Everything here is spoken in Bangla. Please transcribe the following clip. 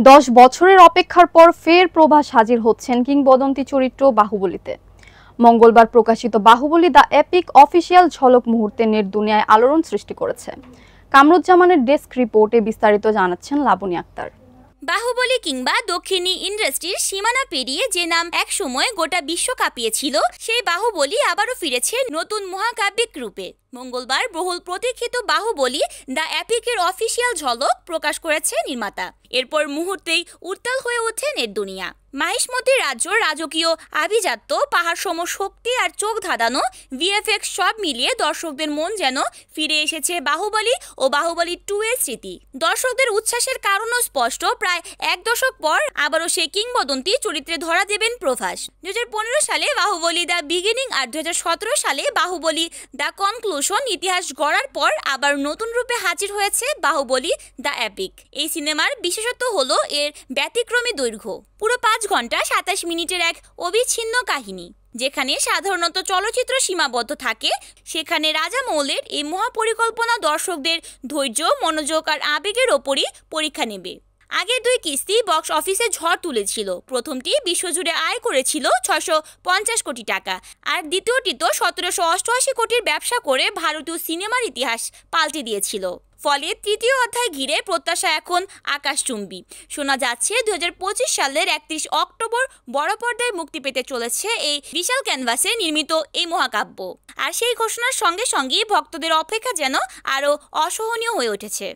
10 বছরের অপেক্ষার পর ফের প্রভাস হাজির হচ্ছেন কিংবদন্তি চরিত্র বাহুবলীতে। মঙ্গলবার প্রকাশিত বাহুবলী দ্য এপিক অফিসিয়াল ঝলক মুহূর্তে নেট দুনিয়ায় আলোড়ন সৃষ্টি করেছে। কামরুজ্জামানের ডেস্ক রিপোর্টে বিস্তারিত জানাচ্ছেন লাবণী আক্তার। বাহুবলী কিংবা দক্ষিণী ইন্ডাস্ট্রির সীমানা পেরিয়ে যে নাম একসময় গোটা বিশ্ব কাঁপিয়েছিল, সেই বাহুবলী আবারও ফিরেছে নতুন মহাকাব্যিক রূপে। মঙ্গলবার বহুল প্রতীক্ষিত বাহুবলী দ্য এপিকের অফিসিয়াল ঝলক প্রকাশ করেছে নির্মাতা। এরপর মুহূর্তেই উত্তাল হয়ে ওঠে নেট দুনিয়া। মাহিষ্মতি রাজ্যর রাজকীয় আভিজাত্য, পাহাড়সম শক্তি আর চোখ ধাঁধানো ভিএফএক্স সব মিলিয়ে দর্শকদের মন যেন ফিরে এসেছে বাহুবলী ও বাহুবলী 2 এর স্মৃতি। দর্শকদের উচ্ছ্বাসের কারণও স্পষ্ট। প্রায় এক দশক পর আবারও সেই কিংবদন্তি চরিত্রে ধরা দেবেন প্রভাস। 2015 সালে বাহুবলী দ্য বিগিনিং আর 2017 সালে বাহুবলী দ্য কনক্লুশন ইতিহাস গড়ার পর আবার নতুন রূপে হাজির হয়েছে বাহুবলী দ্য এপিক। এই সিনেমার বিশেষত্ব হলো এর ব্যতিক্রমী দৈর্ঘ্য। পুরো 5 ঘন্টা 27 মিনিটের এক অবিচ্ছিন্ন কাহিনী। যেখানে সাধারণত চলচ্চিত্র সীমাবদ্ধ থাকে, সেখানে রাজামৌলির এই মহাপরিকল্পনা দর্শকদের ধৈর্য, মনোযোগ আর আবেগের ওপরই পরীক্ষা নেবে। আগের 2 কিস্তি বক্স অফিসে ঝড় তুলেছিল। প্রথমটি বিশ্বজুড়ে আয় করেছিল 650 কোটি টাকা, আর দ্বিতীয়টি তো 1788 কোটির ব্যবসা করে ভারতীয় সিনেমার ইতিহাস পাল্টে দিয়েছিল। ফলে তৃতীয় অধ্যায় ঘিরে প্রত্যাশা এখন আকাশচুম্বী। শোনা যাচ্ছে 2025 সালের 31 অক্টোবর বড় পর্দায় মুক্তি পেতে চলেছে এই বিশাল ক্যানভাসে নির্মিত এই মহাকাব্য। আর সেই ঘোষণার সঙ্গে সঙ্গেই ভক্তদের অপেক্ষা যেন আরও অসহনীয় হয়ে উঠেছে।